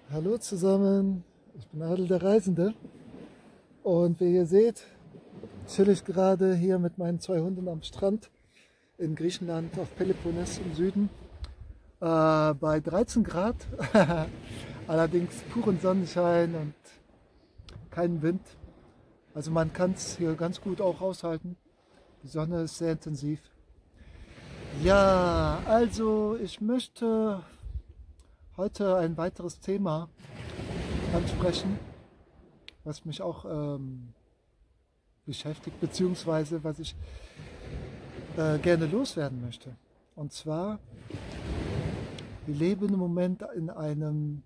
Hallo zusammen, ich bin Adel der Reisende und wie ihr seht, chill ich gerade hier mit meinen zwei Hunden am Strand in Griechenland auf Peloponnes im Süden bei 13 Grad, allerdings puren Sonnenschein und keinen Wind. Also man kann es hier ganz gut auch aushalten. Die Sonne ist sehr intensiv. Ja, also ich möchte heute ein weiteres Thema ansprechen, was mich auch beschäftigt, beziehungsweise was ich gerne loswerden möchte. Und zwar, wir leben im Moment in einem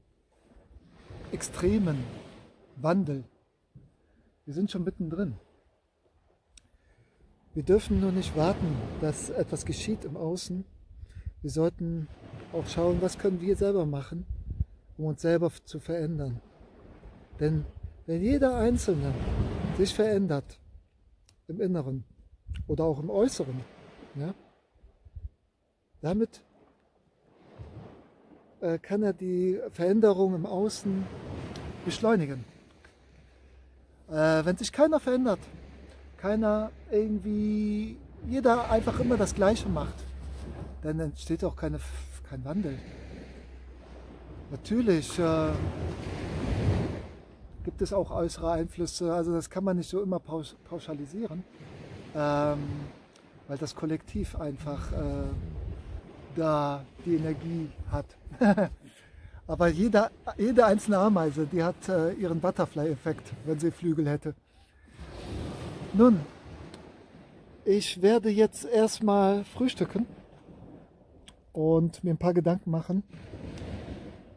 extremen Wandel. Wir sind schon mittendrin. Wir dürfen nur nicht warten, dass etwas geschieht im Außen. Wir sollten auch schauen, was können wir selber machen, um uns selber zu verändern. Denn wenn jeder Einzelne sich verändert, im Inneren oder auch im Äußeren, ja, damit kann er die Veränderung im Außen beschleunigen. Wenn sich keiner verändert, jeder einfach immer das Gleiche macht, dann entsteht auch kein Wandel. Natürlich gibt es auch äußere Einflüsse, also das kann man nicht so immer pauschalisieren, weil das Kollektiv einfach da die Energie hat. Aber jede einzelne Ameise, die hat ihren Butterfly-Effekt, wenn sie Flügel hätte. Nun, ich werde jetzt erstmal frühstücken und mir ein paar Gedanken machen,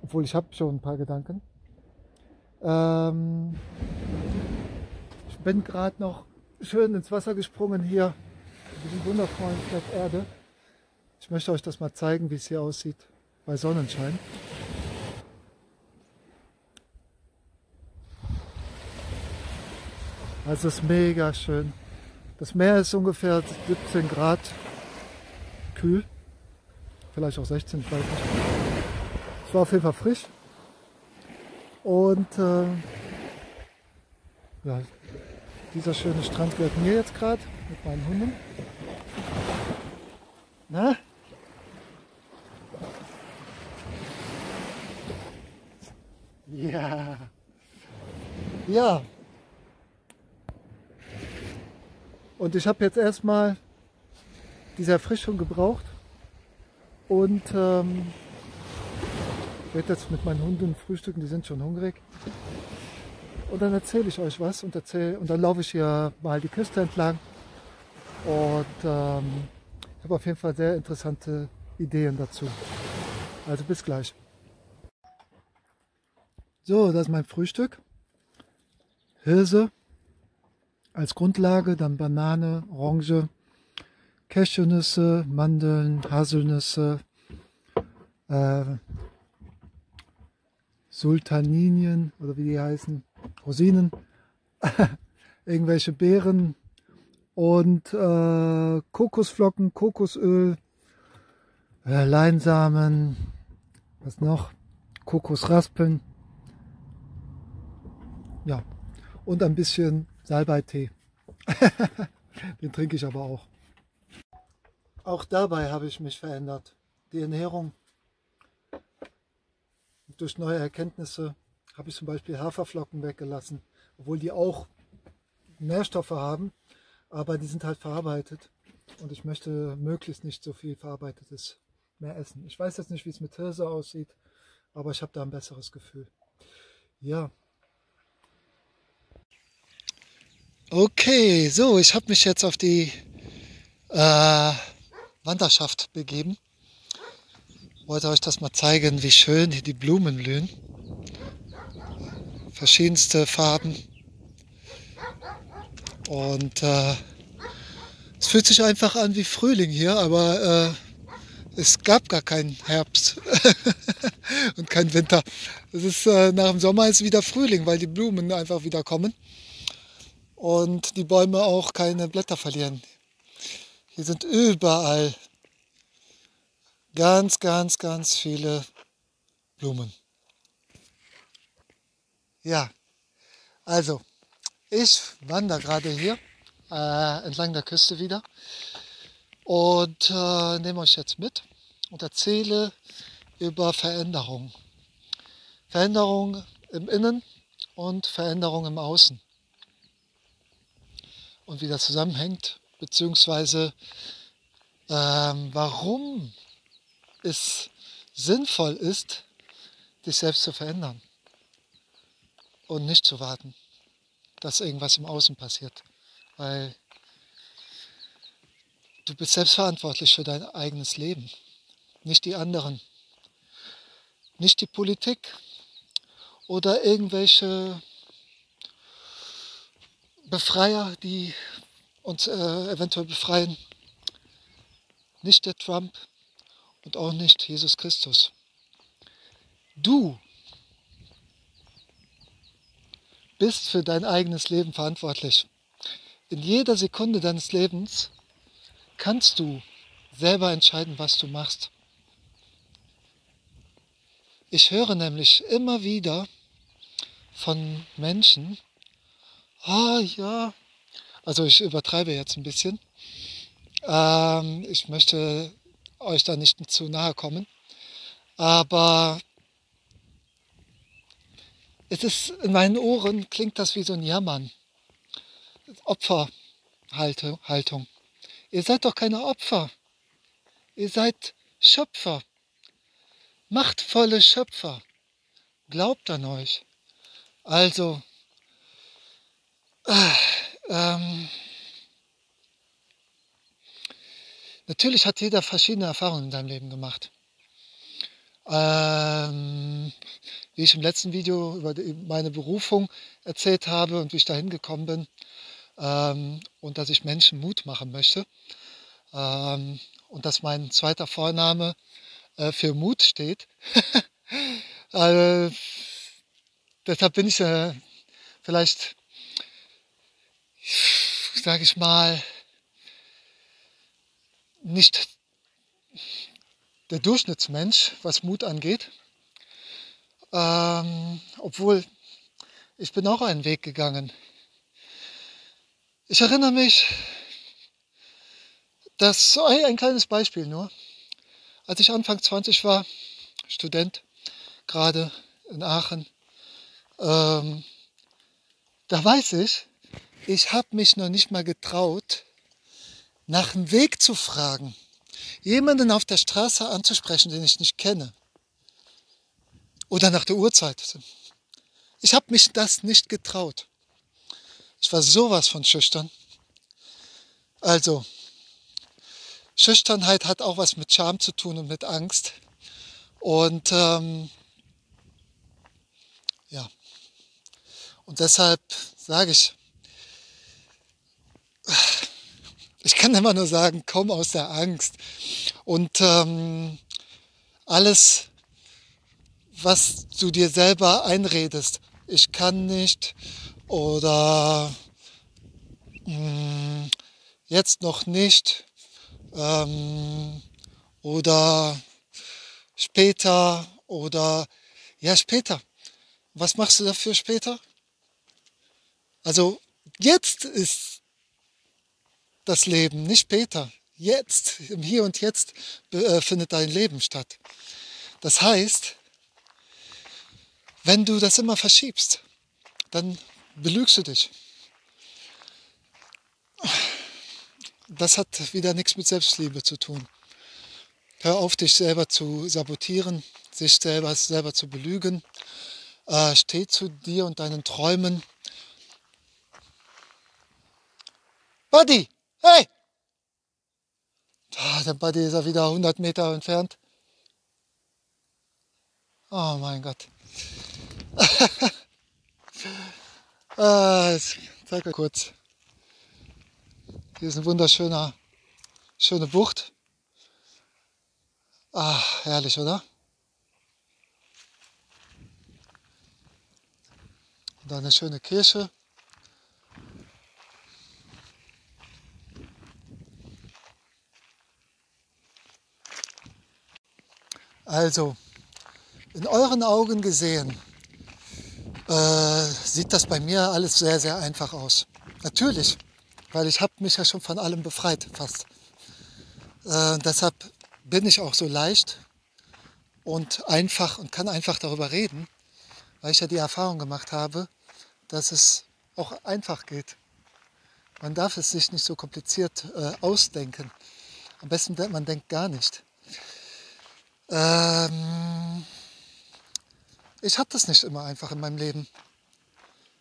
obwohl ich habe schon ein paar Gedanken. Ich bin gerade noch schön ins Wasser gesprungen hier, in diesem wundervollen Fleck Erde. Ich möchte euch das mal zeigen, wie es hier aussieht bei Sonnenschein. Also es ist mega schön. Das Meer ist ungefähr 17 Grad kühl, vielleicht auch 16, ich weiß nicht. Es war auf jeden Fall frisch. Und ja, dieser schöne Strand gehört mir jetzt gerade mit meinen Hunden. Na? Ja. Ja. Und ich habe jetzt erstmal diese Erfrischung gebraucht und werde jetzt mit meinen Hunden frühstücken, die sind schon hungrig. Und dann erzähle ich euch was und dann laufe ich hier mal die Küste entlang. Und ich habe auf jeden Fall sehr interessante Ideen dazu. Also bis gleich. So, das ist mein Frühstück. Hirse als Grundlage, dann Banane, Orange, Cashewnüsse, Mandeln, Haselnüsse, Sultaninien oder wie die heißen, Rosinen, irgendwelche Beeren und Kokosflocken, Kokosöl, Leinsamen, was noch, Kokosraspeln, ja, und ein bisschen Salbeitee. Den trinke ich aber auch. Auch dabei habe ich mich verändert. Die Ernährung. Durch neue Erkenntnisse habe ich zum Beispiel Haferflocken weggelassen, obwohl die auch Nährstoffe haben, aber die sind halt verarbeitet und ich möchte möglichst nicht so viel Verarbeitetes mehr essen. Ich weiß jetzt nicht, wie es mit Hirse aussieht, aber ich habe da ein besseres Gefühl. Ja. Okay, so, ich habe mich jetzt auf die Wanderschaft begeben. Ich wollte euch das mal zeigen, wie schön hier die Blumen blühen. Verschiedenste Farben. Und es fühlt sich einfach an wie Frühling hier, aber es gab gar keinen Herbst und keinen Winter. Es ist, nach dem Sommer ist wieder Frühling, weil die Blumen einfach wieder kommen und die Bäume auch keine Blätter verlieren. Hier sind überall ganz viele Blumen. Ja, also ich wandere gerade hier entlang der Küste wieder und nehme euch jetzt mit und erzähle über Veränderung. Veränderung im Innen und Veränderung im Außen. Und wie das zusammenhängt, beziehungsweise warum es sinnvoll ist, dich selbst zu verändern und nicht zu warten, dass irgendwas im Außen passiert. Weil du bist selbst verantwortlich für dein eigenes Leben, nicht die anderen, nicht die Politik oder irgendwelche Befreier, die uns eventuell befreien, nicht der Trump und auch nicht Jesus Christus. Du bist für dein eigenes Leben verantwortlich. In jeder Sekunde deines Lebens kannst du selber entscheiden, was du machst. Ich höre nämlich immer wieder von Menschen, ja, also ich übertreibe jetzt ein bisschen, ich möchte euch da nicht zu nahe kommen, aber es ist in meinen Ohren, klingt das wie so ein Jammern, Opferhaltung. Ihr seid doch keine Opfer, ihr seid Schöpfer, machtvolle Schöpfer, glaubt an euch. Also, ähm, natürlich hat jeder verschiedene Erfahrungen in seinem Leben gemacht. Wie ich im letzten Video über meine Berufung erzählt habe und wie ich dahin gekommen bin und dass ich Menschen Mut machen möchte und dass mein zweiter Vorname für Mut steht. Deshalb bin ich vielleicht, sage ich mal, nicht der Durchschnittsmensch, was Mut angeht. Obwohl, ich bin auch einen Weg gegangen. Ich erinnere mich, dass ein kleines Beispiel nur. Als ich Anfang 20 war, Student, gerade in Aachen, da weiß ich habe mich noch nicht mal getraut, nach dem Weg zu fragen. Jemanden auf der Straße anzusprechen, den ich nicht kenne. Oder nach der Uhrzeit. Ich habe mich das nicht getraut. Ich war sowas von schüchtern. Also, Schüchternheit hat auch was mit Scham zu tun und mit Angst. Und ja, und deshalb sage ich kann immer nur sagen, komm aus der Angst. Und alles, was du dir selber einredest, ich kann nicht oder jetzt noch nicht oder später oder ja später. Was machst du dafür später? Also jetzt ist das Leben, nicht später. Jetzt, im Hier und Jetzt findet dein Leben statt. Das heißt, wenn du das immer verschiebst, dann belügst du dich. Das hat wieder nichts mit Selbstliebe zu tun. Hör auf, dich selber zu sabotieren, sich selber zu belügen. Steh zu dir und deinen Träumen. Buddy, hey! Der Buddy ist ja wieder 100 Meter entfernt. Oh mein Gott. Ich zeige euch kurz. Hier ist eine schöne Bucht. Herrlich, oder? Und da eine schöne Kirche. Also, in euren Augen gesehen, sieht das bei mir alles sehr, sehr einfach aus. Natürlich, weil ich habe mich ja schon von allem befreit, fast. Deshalb bin ich auch so leicht und einfach und kann einfach darüber reden, weil ich ja die Erfahrung gemacht habe, dass es auch einfach geht. Man darf es sich nicht so kompliziert ausdenken. Am besten, man denkt gar nicht. Ich habe das nicht immer einfach in meinem Leben.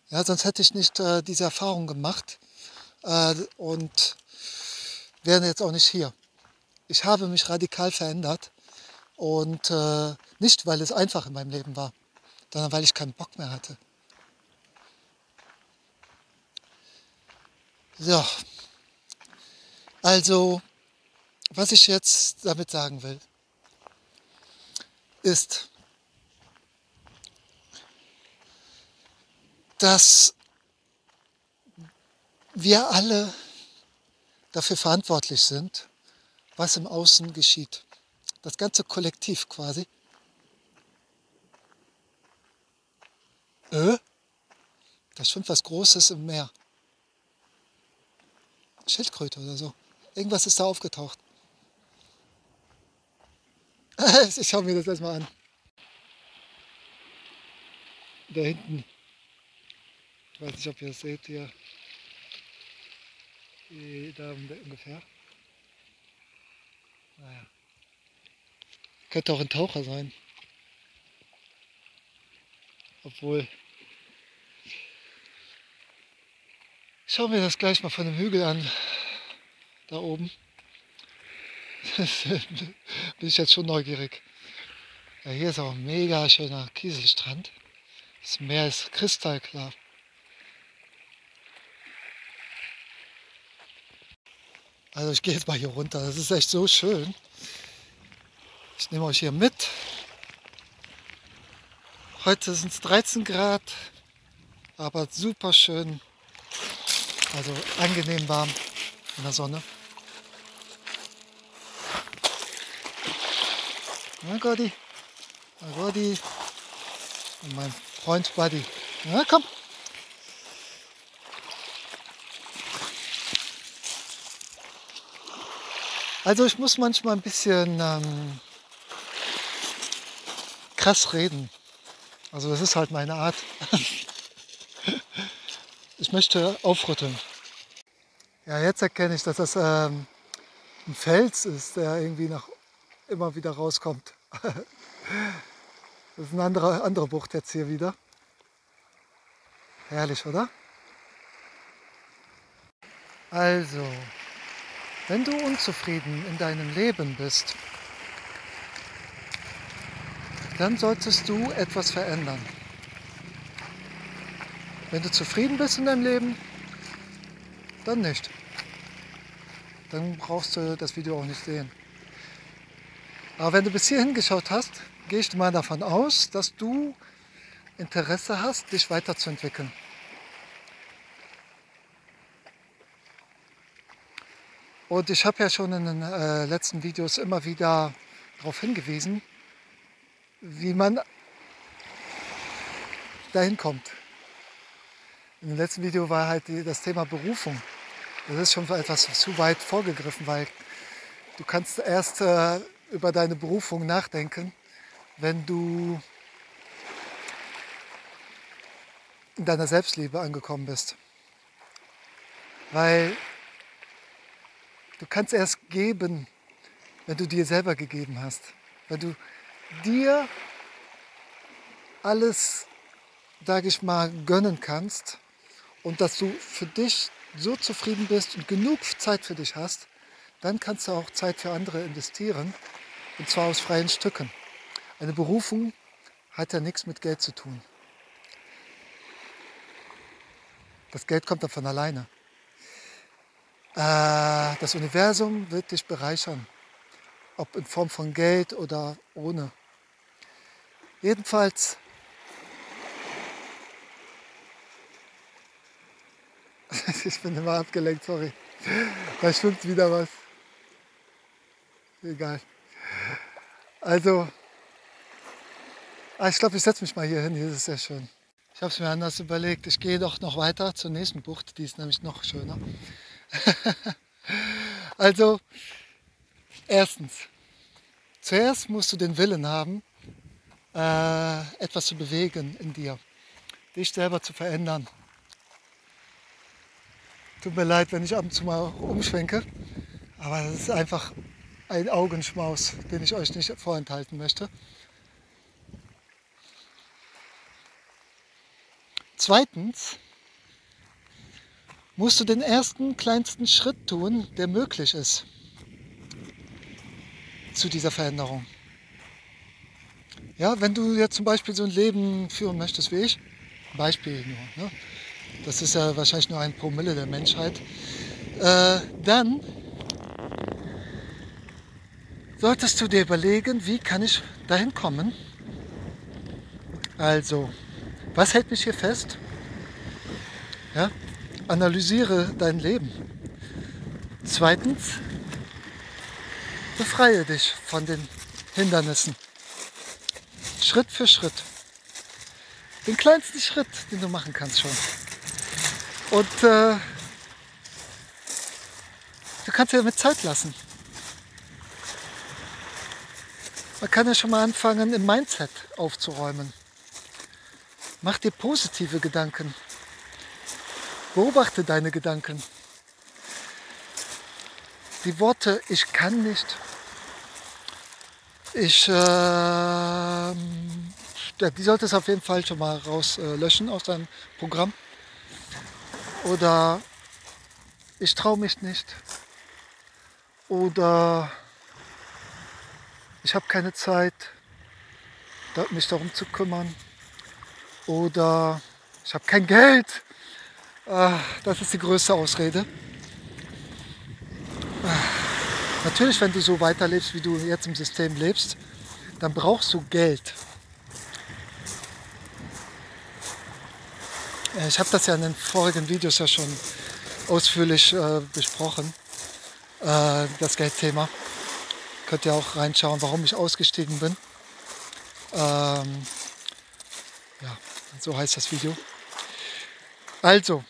Ja, sonst hätte ich nicht diese Erfahrung gemacht und wäre jetzt auch nicht hier. Ich habe mich radikal verändert und nicht, weil es einfach in meinem Leben war, sondern weil ich keinen Bock mehr hatte. So, also, was ich jetzt damit sagen will, ist, dass wir alle dafür verantwortlich sind, was im Außen geschieht. Das ganze Kollektiv quasi. Da schwimmt was Großes im Meer. Schildkröte oder so. Irgendwas ist da aufgetaucht. Ich schaue mir das erstmal an. Da hinten. Ich weiß nicht, ob ihr das seht hier. Da ungefähr. Naja. Könnte auch ein Taucher sein. Obwohl. Ich schaue mir das gleich mal von dem Hügel an. Da oben. Bin ich jetzt schon neugierig. Ja, hier ist auch ein mega schöner Kieselstrand. Das Meer ist kristallklar. Also ich gehe jetzt mal hier runter. Das ist echt so schön. Ich nehme euch hier mit. Heute sind es 13 Grad, aber super schön. Also angenehm warm in der Sonne. Na Gotti, na Gotti und mein Freund Buddy. Na komm. Also ich muss manchmal ein bisschen krass reden. Also das ist halt meine Art. Ich möchte aufrütteln. Ja, jetzt erkenne ich, dass das ein Fels ist, der irgendwie immer wieder rauskommt. Das ist eine andere Bucht jetzt hier wieder. Herrlich, oder? Also, wenn du unzufrieden in deinem Leben bist, dann solltest du etwas verändern. Wenn du zufrieden bist in deinem Leben, dann nicht. Dann brauchst du das Video auch nicht sehen. Aber wenn du bis hierhin geschaut hast, gehe ich mal davon aus, dass du Interesse hast, dich weiterzuentwickeln. Und ich habe ja schon in den letzten Videos immer wieder darauf hingewiesen, wie man dahin kommt. In dem letzten Video war halt das Thema Berufung. Das ist schon etwas zu weit vorgegriffen, weil du kannst erst über deine Berufung nachdenken, wenn du in deiner Selbstliebe angekommen bist. Weil du kannst erst geben, wenn du dir selber gegeben hast. Wenn du dir alles, sage ich mal, gönnen kannst und dass du für dich so zufrieden bist und genug Zeit für dich hast, dann kannst du auch Zeit für andere investieren, und zwar aus freien Stücken. Eine Berufung hat ja nichts mit Geld zu tun. Das Geld kommt dann von alleine. Das Universum wird dich bereichern, ob in Form von Geld oder ohne. Jedenfalls, ich bin immer abgelenkt, sorry. Da schwimmt wieder was. Egal. Also, ich glaube, ich setze mich mal hier hin. Hier ist es sehr schön. Ich habe es mir anders überlegt. Ich gehe doch noch weiter zur nächsten Bucht. Die ist nämlich noch schöner. Also, erstens. Zuerst musst du den Willen haben, etwas zu bewegen in dir. Dich selber zu verändern. Tut mir leid, wenn ich ab und zu mal umschwenke. Aber das ist einfach ein Augenschmaus, den ich euch nicht vorenthalten möchte. Zweitens musst du den ersten kleinsten Schritt tun, der möglich ist zu dieser Veränderung. Ja, wenn du jetzt zum Beispiel so ein Leben führen möchtest wie ich, Beispiel nur, ne? Das ist ja wahrscheinlich nur 1 Promille der Menschheit, dann solltest du dir überlegen, wie kann ich dahin kommen? Also, was hält mich hier fest? Ja? Analysiere dein Leben. Zweitens, befreie dich von den Hindernissen. Schritt für Schritt. Den kleinsten Schritt, den du machen kannst schon. Und du kannst dir damit Zeit lassen. Man kann ja schon mal anfangen, im Mindset aufzuräumen. Mach dir positive Gedanken. Beobachte deine Gedanken. Die Worte ich kann nicht, die sollte es auf jeden Fall schon mal rauslöschen aus deinem Programm. Oder ich traue mich nicht. Oder ich habe keine Zeit, mich darum zu kümmern. Oder ich habe kein Geld. Das ist die größte Ausrede. Natürlich, wenn du so weiterlebst, wie du jetzt im System lebst, dann brauchst du Geld. Ich habe das ja in den vorigen Videos ja schon ausführlich besprochen, das Geldthema. Könnt ihr auch reinschauen, warum ich ausgestiegen bin. Ja, so heißt das Video. Also,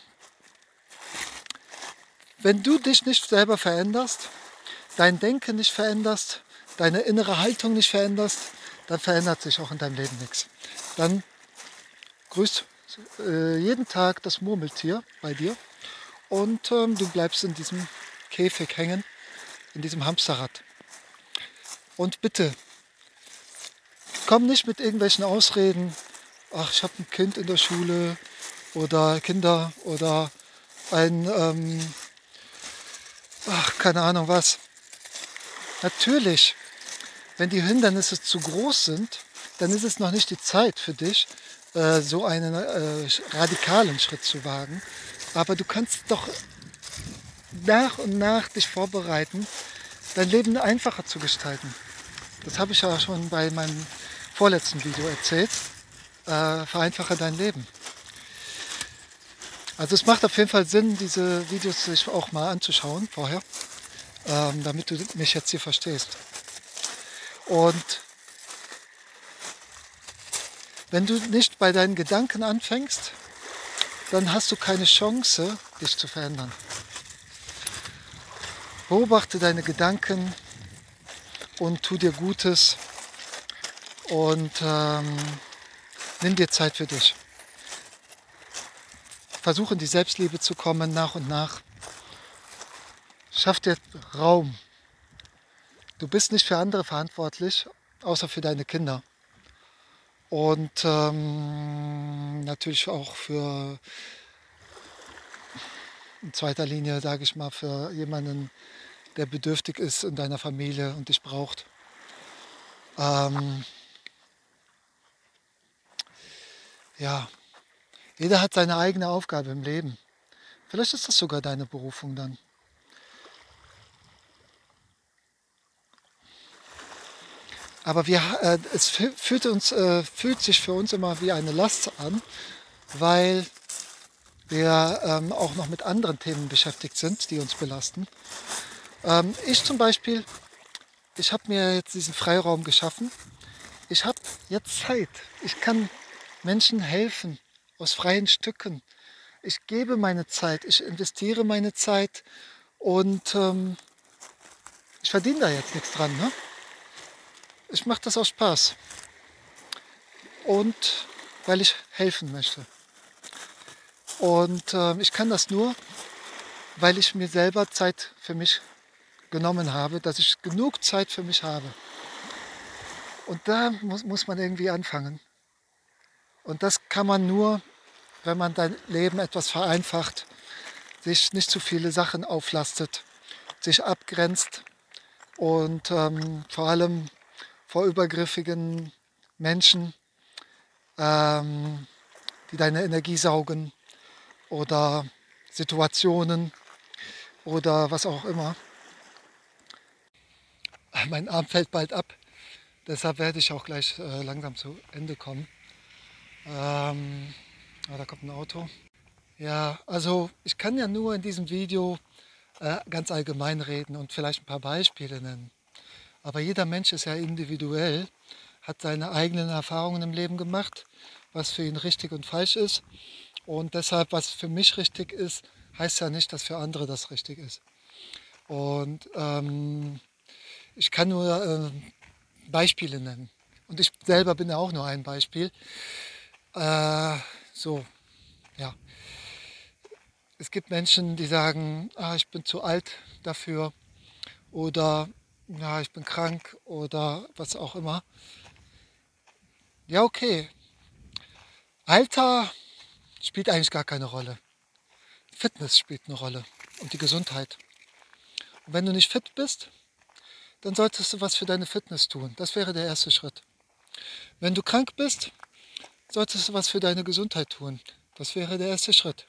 wenn du dich nicht selber veränderst, dein Denken nicht veränderst, deine innere Haltung nicht veränderst, dann verändert sich auch in deinem Leben nichts. Dann grüßt jeden Tag das Murmeltier bei dir und du bleibst in diesem Käfig hängen, in diesem Hamsterrad. Und bitte, komm nicht mit irgendwelchen Ausreden, ach, ich habe ein Kind in der Schule oder Kinder oder keine Ahnung was. Natürlich, wenn die Hindernisse zu groß sind, dann ist es noch nicht die Zeit für dich, so einen radikalen Schritt zu wagen. Aber du kannst doch nach und nach dich vorbereiten, dein Leben einfacher zu gestalten. Das habe ich ja schon bei meinem vorletzten Video erzählt. Vereinfache dein Leben. Also es macht auf jeden Fall Sinn, diese Videos sich auch mal anzuschauen vorher, damit du mich jetzt hier verstehst. Und wenn du nicht bei deinen Gedanken anfängst, dann hast du keine Chance, dich zu verändern. Beobachte deine Gedanken und tu dir Gutes und nimm dir Zeit für dich. Versuch in die Selbstliebe zu kommen, nach und nach. Schaff dir Raum. Du bist nicht für andere verantwortlich, außer für deine Kinder. Und natürlich auch für, in zweiter Linie, sage ich mal, für jemanden, der bedürftig ist in deiner Familie und dich braucht. Ja, jeder hat seine eigene Aufgabe im Leben. Vielleicht ist das sogar deine Berufung dann. Aber es fühlt sich für uns immer wie eine Last an, weil wir auch noch mit anderen Themen beschäftigt sind, die uns belasten. Ich zum Beispiel, ich habe mir jetzt diesen Freiraum geschaffen. Ich habe jetzt Zeit. Ich kann Menschen helfen, aus freien Stücken. Ich gebe meine Zeit, ich investiere meine Zeit und ich verdiene da jetzt nichts dran. Ne? Ich mache das aus Spaß und weil ich helfen möchte. Und ich kann das nur, weil ich mir selber Zeit für mich genommen habe, dass ich genug Zeit für mich habe. Und da muss man irgendwie anfangen. Und das kann man nur, wenn man dein Leben etwas vereinfacht, sich nicht zu viele Sachen auflastet, sich abgrenzt und vor allem vor übergriffigen Menschen, die deine Energie saugen oder Situationen oder was auch immer. Mein Arm fällt bald ab, deshalb werde ich auch gleich langsam zu Ende kommen. Da kommt ein Auto. Ja, also ich kann ja nur in diesem Video ganz allgemein reden und vielleicht ein paar Beispiele nennen. Aber jeder Mensch ist ja individuell, hat seine eigenen Erfahrungen im Leben gemacht, was für ihn richtig und falsch ist. Und deshalb, was für mich richtig ist, heißt ja nicht, dass für andere das richtig ist. Und ich kann nur Beispiele nennen. Und ich selber bin ja auch nur ein Beispiel. So, ja. Es gibt Menschen, die sagen, ich bin zu alt dafür oder ja, ich bin krank oder was auch immer. Ja, okay. Alter spielt eigentlich gar keine Rolle. Fitness spielt eine Rolle und die Gesundheit. Und wenn du nicht fit bist, dann solltest du was für deine Fitness tun. Das wäre der erste Schritt. Wenn du krank bist, solltest du was für deine Gesundheit tun. Das wäre der erste Schritt.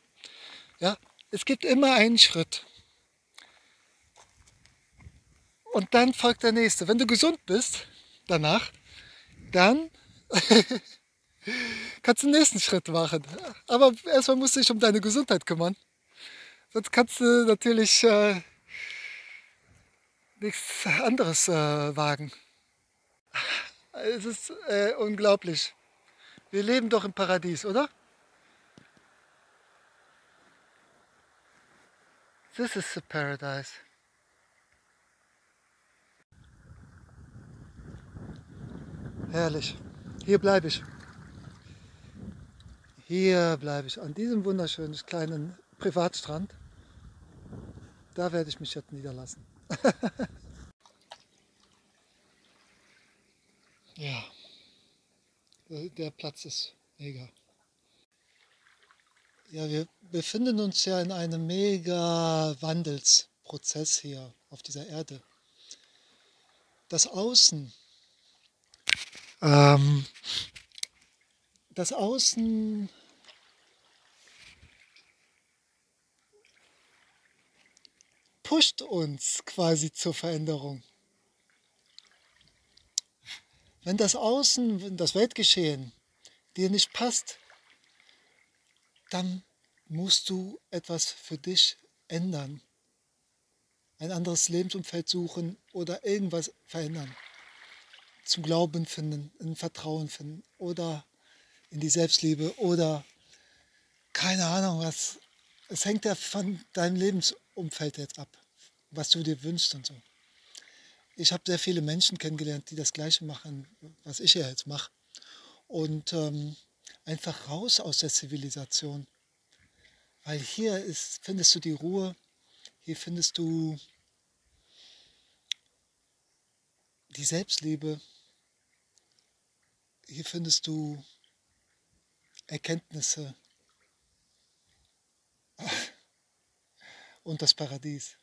Ja, es gibt immer einen Schritt. Und dann folgt der nächste. Wenn du gesund bist, danach, dann kannst du den nächsten Schritt machen. Aber erstmal musst du dich um deine Gesundheit kümmern. Sonst kannst du natürlich nichts anderes wagen. Es ist unglaublich. Wir leben doch im Paradies, oder? This is the paradise. Herrlich. Hier bleibe ich. Hier bleibe ich. An diesem wunderschönen kleinen Privatstrand. Da werde ich mich jetzt niederlassen. Ja, der Platz ist mega. Ja, wir befinden uns ja in einem mega Wandelsprozess hier auf dieser Erde. Das Außen, ähm, das Außen pusht uns quasi zur Veränderung. Wenn das Außen, wenn das Weltgeschehen dir nicht passt, dann musst du etwas für dich ändern. Ein anderes Lebensumfeld suchen oder irgendwas verändern. Zum Glauben finden, in Vertrauen finden oder in die Selbstliebe oder keine Ahnung was. Es hängt ja von deinem Lebensumfeld jetzt ab, was du dir wünschst und so. Ich habe sehr viele Menschen kennengelernt, die das Gleiche machen, was ich ja jetzt mache. Und einfach raus aus der Zivilisation. Weil hier findest du die Ruhe, hier findest du die Selbstliebe, hier findest du Erkenntnisse und das Paradies.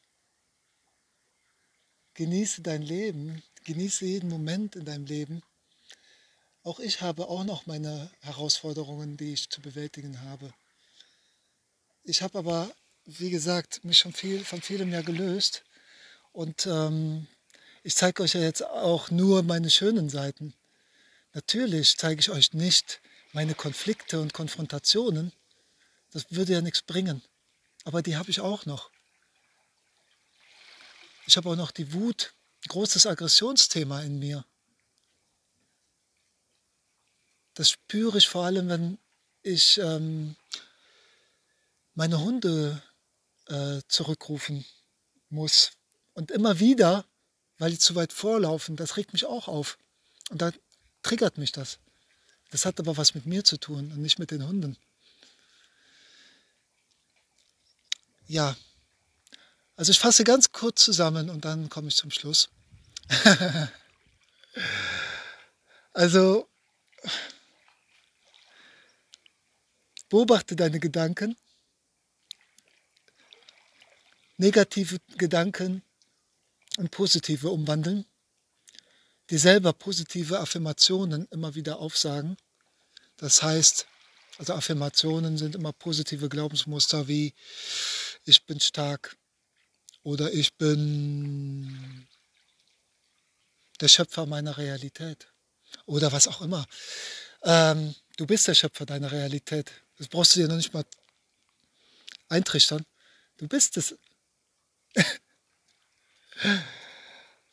Genieße dein Leben, genieße jeden Moment in deinem Leben. Auch ich habe auch noch meine Herausforderungen, die ich zu bewältigen habe. Ich habe aber, wie gesagt, mich schon von vielem ja gelöst. Und ich zeige euch ja jetzt auch nur meine schönen Seiten. Natürlich zeige ich euch nicht meine Konflikte und Konfrontationen. Das würde ja nichts bringen. Aber die habe ich auch noch. Ich habe auch noch die Wut, großes Aggressionsthema in mir. Das spüre ich vor allem, wenn ich meine Hunde zurückrufen muss. Und immer wieder, weil die zu weit vorlaufen, das regt mich auch auf. Und da triggert mich das. Das hat aber was mit mir zu tun und nicht mit den Hunden. Ja, also ich fasse ganz kurz zusammen und dann komme ich zum Schluss. Also beobachte deine Gedanken, negative Gedanken in positive umwandeln, dir selber positive Affirmationen immer wieder aufsagen. Das heißt, also Affirmationen sind immer positive Glaubensmuster wie ich bin stark oder ich bin der Schöpfer meiner Realität oder was auch immer. Du bist der Schöpfer deiner Realität. Das brauchst du dir noch nicht mal eintrichtern. Du bist es.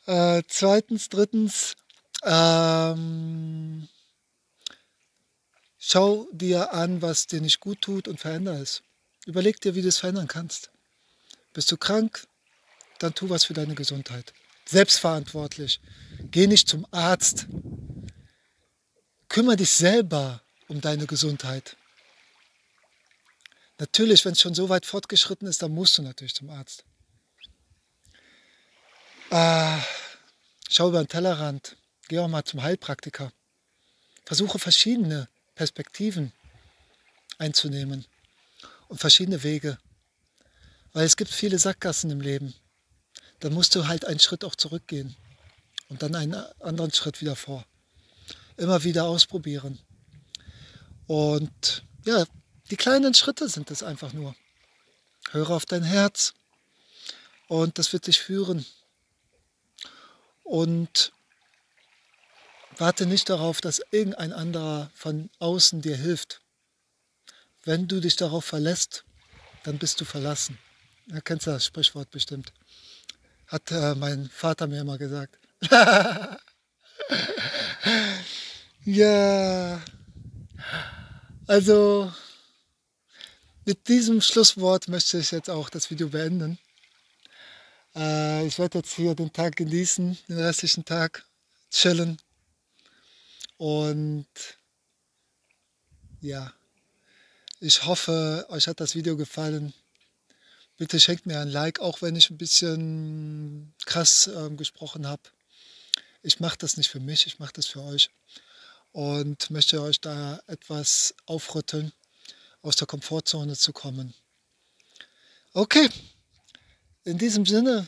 Zweitens, drittens, schau dir an, was dir nicht gut tut und verändere es. Überleg dir, wie du es verändern kannst. Bist du krank? Dann tu was für deine Gesundheit. Selbstverantwortlich. Geh nicht zum Arzt. Kümmere dich selber um deine Gesundheit. Natürlich, wenn es schon so weit fortgeschritten ist, dann musst du natürlich zum Arzt. Schau über den Tellerrand. Geh auch mal zum Heilpraktiker. Versuche verschiedene Perspektiven einzunehmen und verschiedene Wege. Weil es gibt viele Sackgassen im Leben. Dann musst du halt einen Schritt auch zurückgehen und dann einen anderen Schritt wieder vor. Immer wieder ausprobieren. Und ja, die kleinen Schritte sind es einfach nur. Höre auf dein Herz und das wird dich führen. Und warte nicht darauf, dass irgendein anderer von außen dir hilft. Wenn du dich darauf verlässt, dann bist du verlassen. Ja, kennst du das Sprichwort bestimmt. Hat mein Vater mir immer gesagt. Ja, also mit diesem Schlusswort möchte ich jetzt auch das Video beenden. Ich werde jetzt hier den Tag genießen, den restlichen Tag chillen. Und ja, ich hoffe, euch hat das Video gefallen. Bitte schenkt mir ein Like, auch wenn ich ein bisschen krass gesprochen habe. Ich mache das nicht für mich, ich mache das für euch. Und möchte euch da etwas aufrütteln, aus der Komfortzone zu kommen. Okay, in diesem Sinne,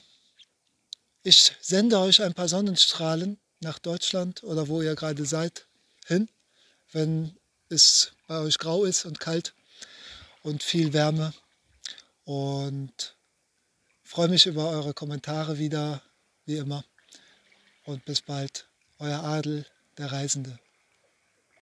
ich sende euch ein paar Sonnenstrahlen nach Deutschland oder wo ihr gerade seid, hin, wenn es bei euch grau ist und kalt und viel Wärme. Und freue mich über eure Kommentare wieder, wie immer. Und bis bald, euer Adel, der Reisende.